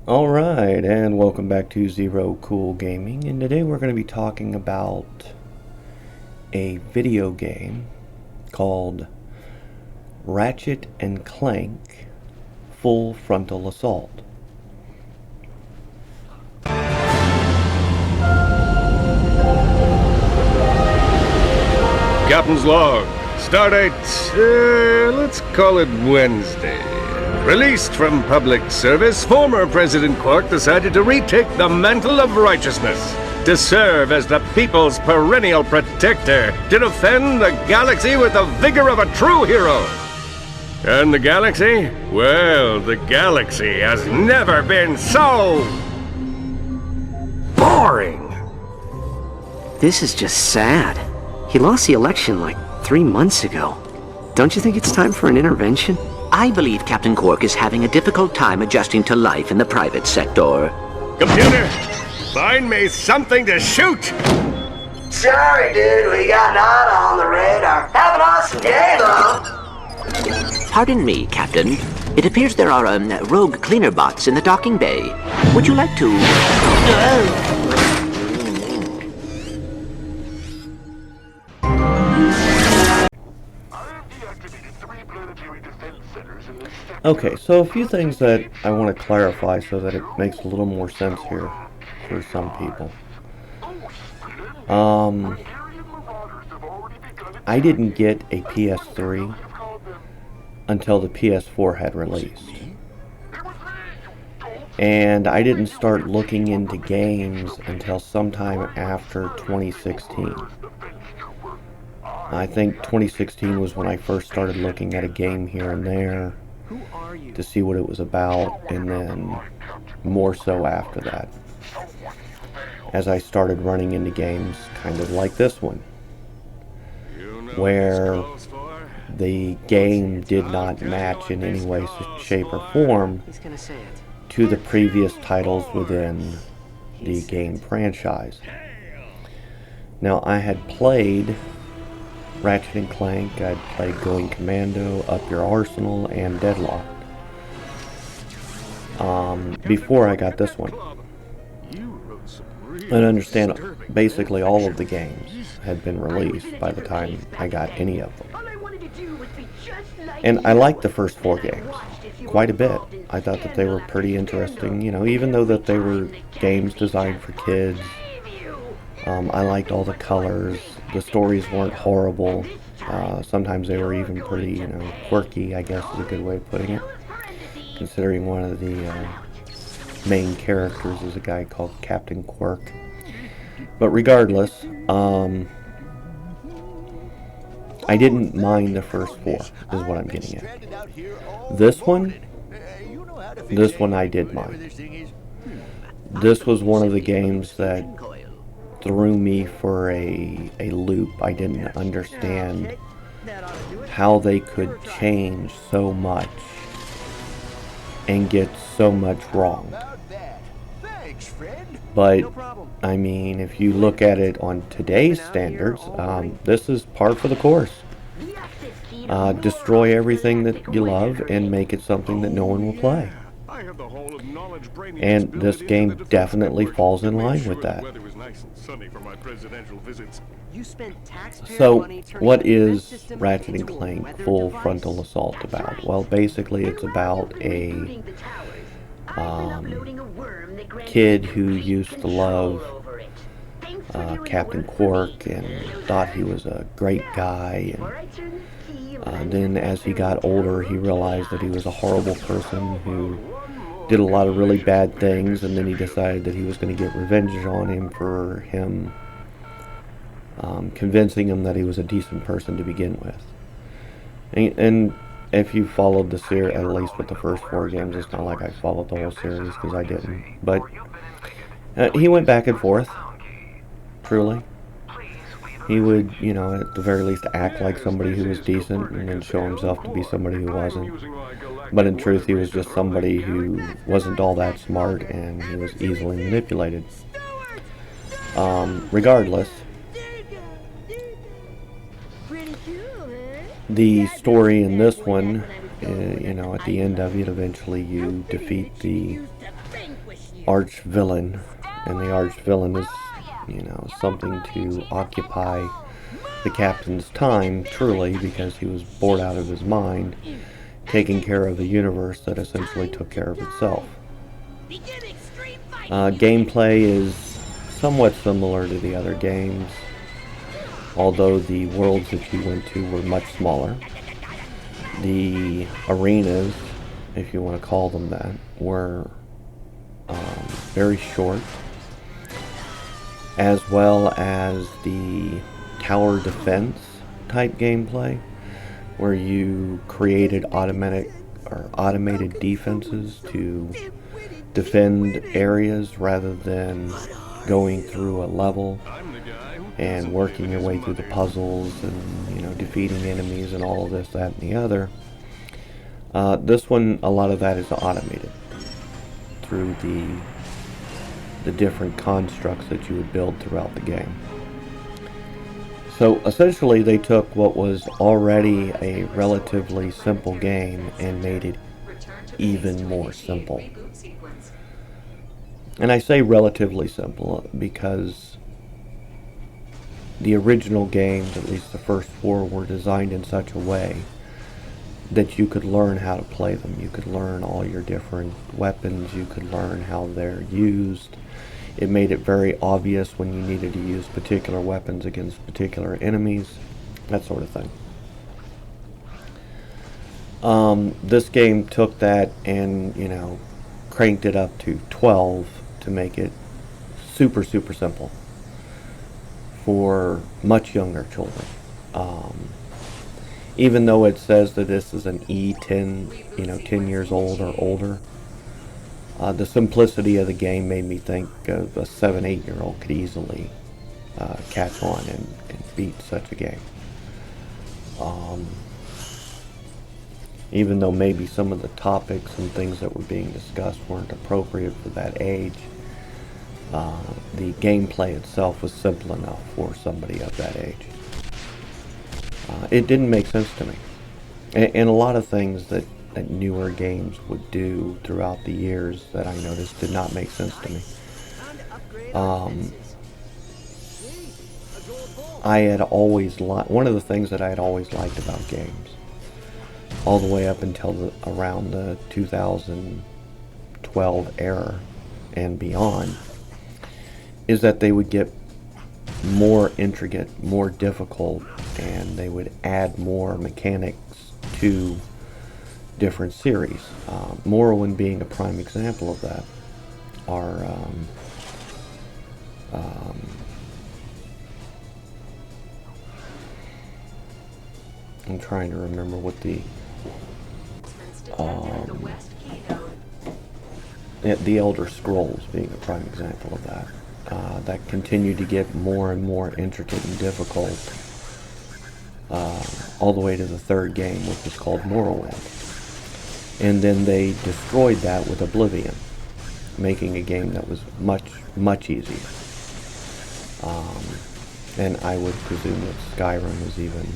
Alright, and welcome back to Zero Cool Gaming, and today we're going to be talking about a video game called Ratchet and Clank Full Frontal Assault. Captain's log. Stardate, let's call it Wednesday. Released from public service, former President Quark decided to retake the mantle of righteousness, to serve as the people's perennial protector, to defend the galaxy with the vigor of a true hero. And the galaxy? Well, the galaxy has never been so boring. This is just sad. He lost the election like 3 months ago. Don't you think it's time for an intervention? I believe Captain Quark is having a difficult time adjusting to life in the private sector. Computer, find me something to shoot! Sorry, dude, we got nada on the radar. Have an awesome day, though. Pardon me, Captain. It appears there are rogue cleaner bots in the docking bay. Would you like to... Okay, so a few things that I want to clarify so that it makes a little more sense here for some people. I didn't get a PS3 until the PS4 had released. And I didn't start looking into games until sometime after 2016. I think 2016 was when I first started looking at a game here and there to see what it was about, and then more so after that, as I started running into games kind of like this one, where the game did not match in any way, shape, or form to the previous titles within the game franchise. Now, I had played Ratchet and Clank, I'd played Going Commando, Up Your Arsenal, and Deadlocked before I got this one. And understand, basically all of the games had been released by the time I got any of them. And I liked the first 4 games quite a bit. I thought that they were pretty interesting, you know, even though that they were games designed for kids. I liked all the colors. The stories weren't horrible. Sometimes they were even pretty, you know, quirky, I guess is a good way of putting it. Considering one of the main characters is a guy called Captain Quark. But regardless, I didn't mind the first 4, is what I'm getting at. This one I did mind. This was one of the games that threw me for a loop. I didn't understand how they could change so much and get so much wrong. But, I mean, if you look at it on today's standards, this is par for the course. Destroy everything that you love and make it something that no one will play. And this game definitely falls in line with that. So, what is Ratchet and Clank Full Frontal Assault about? Well, basically it's about a kid who used to love Captain Quark and thought he was a great guy, and then as he got older he realized that he was a horrible person who did a lot of really bad things, and then he decided that he was going to get revenge on him for him convincing him that he was a decent person to begin with. And if you followed the series, at least with the first 4 games, it's not like I followed the whole series, because I didn't. But he went back and forth, truly. He would, you know, at the very least act like somebody who was decent and then show himself to be somebody who wasn't. But in truth, he was just somebody who wasn't all that smart, and he was easily manipulated. Regardless, the story in this one, you know, at the end of it, eventually you defeat the arch villain, and the arch villain is, something to occupy the captain's time, truly, because he was bored out of his mind, taking care of a universe that essentially took care of itself. Gameplay is somewhat similar to the other games, although the worlds that you went to were much smaller. The arenas, if you want to call them that, were very short, as well as the tower defense type gameplay, where you created automated defenses to defend areas rather than going through a level and working your way through the puzzles and defeating enemies and all of this, that, and the other. This one, a lot of that is automated through the different constructs that you would build throughout the game. So essentially they took what was already a relatively simple game and made it even more simple. And I say relatively simple because the original games, at least the first 4, were designed in such a way that you could learn how to play them. You could learn all your different weapons, you could learn how they're used. It made it very obvious when you needed to use particular weapons against particular enemies, that sort of thing. This game took that and, cranked it up to 12 to make it super, super simple for much younger children. Even though it says that this is an E10, 10 years old or older, the simplicity of the game made me think of a 7, 8-year-old could easily catch on and beat such a game. Even though maybe some of the topics and things that were being discussed weren't appropriate for that age, the gameplay itself was simple enough for somebody of that age. It didn't make sense to me. And a lot of things that newer games would do throughout the years that I noticed did not make sense to me. I had always one of the things that I had always liked about games, all the way up until around the 2012 era and beyond, is that they would get more intricate, more difficult, and they would add more mechanics to different series. Morrowind being a prime example of that. I'm trying to remember what the Elder Scrolls being a prime example of that. That continued to get more and more intricate and difficult, all the way to the 3rd game, which is called Morrowind. And then they destroyed that with Oblivion, making a game that was much, much easier. And I would presume that Skyrim was even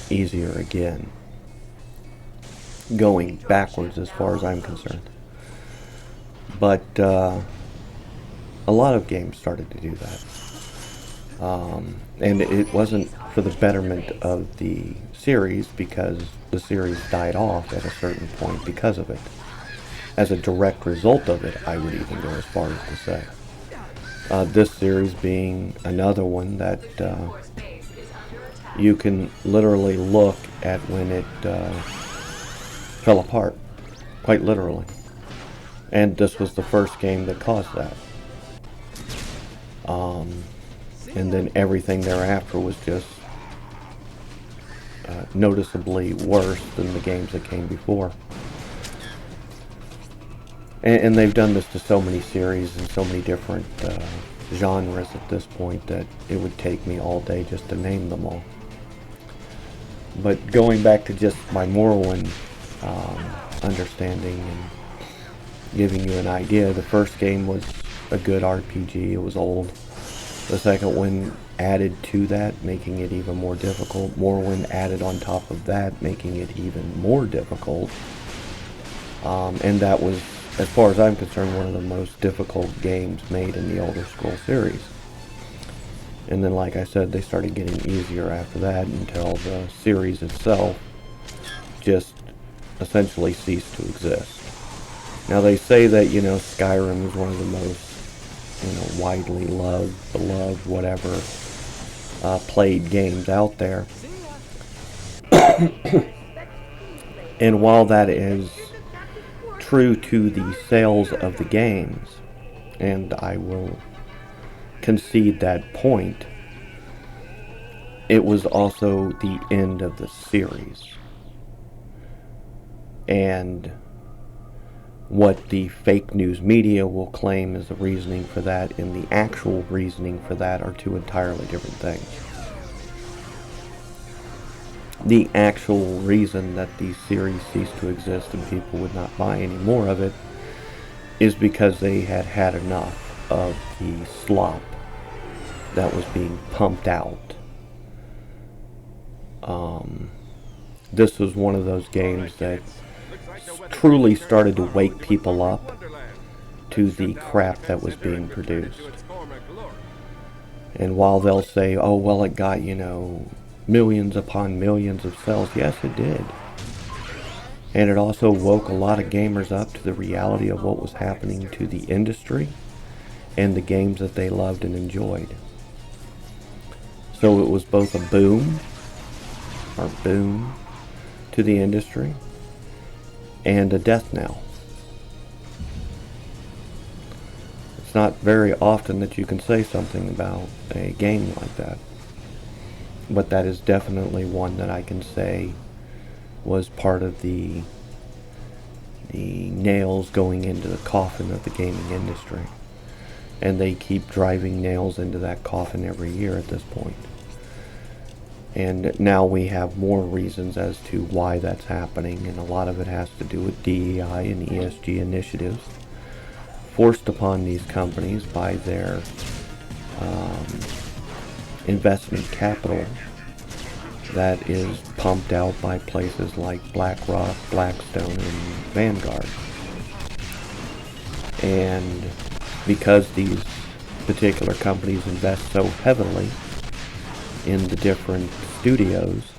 easier again, going backwards as far as I'm concerned. But a lot of games started to do that. And it wasn't for the betterment of the series, because the series died off at a certain point because of it. As a direct result of it, I would even go as far as to say. This series being another one that you can literally look at when it fell apart, quite literally. And this was the first game that caused that. And then everything thereafter was just noticeably worse than the games that came before. And they've done this to so many series and so many different genres at this point that it would take me all day just to name them all. But going back to just my Morrowind understanding and giving you an idea, the first game was a good RPG. It was old. The second one added to that, making it even more difficult. Morrowind added on top of that, making it even more difficult. And that was as far as I'm concerned, one of the most difficult games made in the Elder Scrolls series. And then, like I said, they started getting easier after that until the series itself just essentially ceased to exist. Now, they say that, Skyrim is one of the most, widely loved, beloved, whatever, played games out there. And while that is true to the sales of the games, and I will concede that point, it was also the end of the series. And what the fake news media will claim is the reasoning for that and the actual reasoning for that are two entirely different things. The actual reason that the series ceased to exist and people would not buy any more of it is because they had had enough of the slop that was being pumped out. This was one of those games that truly started to wake people up to the crap that was being produced. And while they'll say, oh, well, it got, millions upon millions of sales, yes, it did. And it also woke a lot of gamers up to the reality of what was happening to the industry and the games that they loved and enjoyed. So it was both a boom to the industry and a death knell. It's not very often that you can say something about a game like that, but that is definitely one that I can say was part of the nails going into the coffin of the gaming industry. And they keep driving nails into that coffin every year at this point. And now we have more reasons as to why that's happening, and a lot of it has to do with DEI and ESG initiatives forced upon these companies by their investment capital that is pumped out by places like BlackRock, Blackstone, and Vanguard. And because these particular companies invest so heavily in the different studios,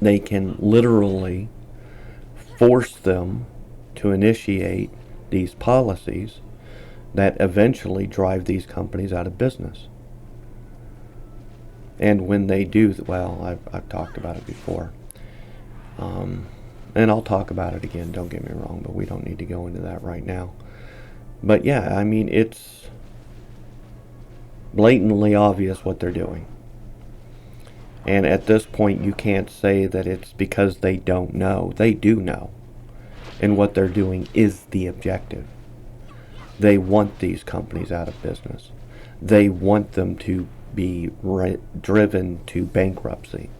they can literally force them to initiate these policies that eventually drive these companies out of business. And when they do, well, I've talked about it before. And I'll talk about it again, don't get me wrong, but we don't need to go into that right now. But yeah, I mean, it's blatantly obvious what they're doing. And at this point, you can't say that it's because they don't know. They do know. And what they're doing is the objective. They want these companies out of business. They want them to be driven to bankruptcy.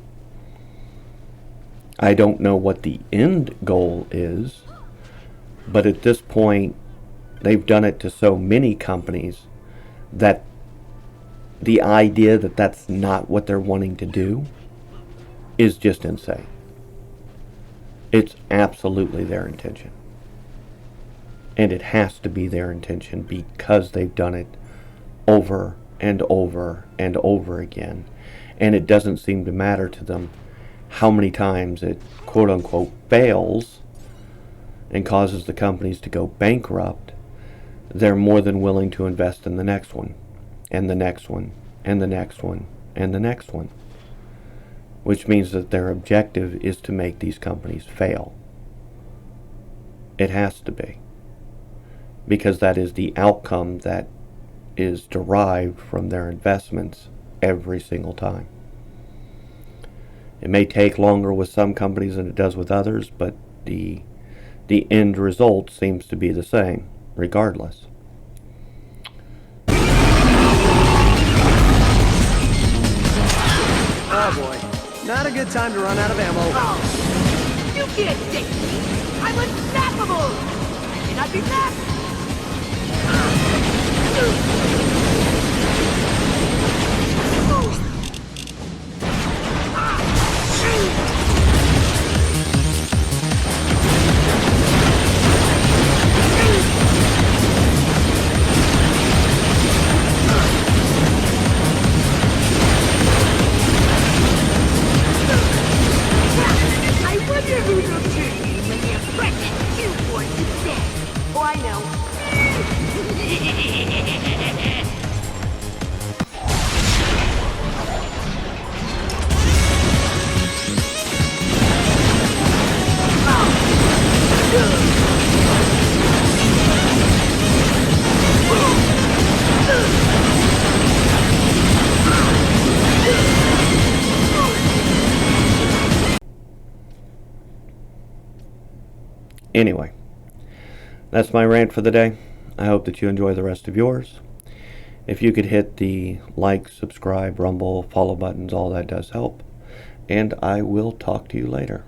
I don't know what the end goal is, but at this point, they've done it to so many companies that the idea that that's not what they're wanting to do is just insane. It's absolutely their intention. And it has to be their intention because they've done it over and over and over again. And it doesn't seem to matter to them how many times it quote-unquote fails and causes the companies to go bankrupt. They're more than willing to invest in the next one, and the next one, and the next one, and the next one. Which means that their objective is to make these companies fail. It has to be. Because that is the outcome that is derived from their investments every single time. It may take longer with some companies than it does with others, but the end result seems to be the same, regardless. Oh boy, not a good time to run out of ammo. Oh, you can't take me! I'm unstoppable! I cannot be matched! Anyway, that's my rant for the day. I hope that you enjoy the rest of yours. If you could hit the like, subscribe, rumble, follow buttons, all that does help. And I will talk to you later.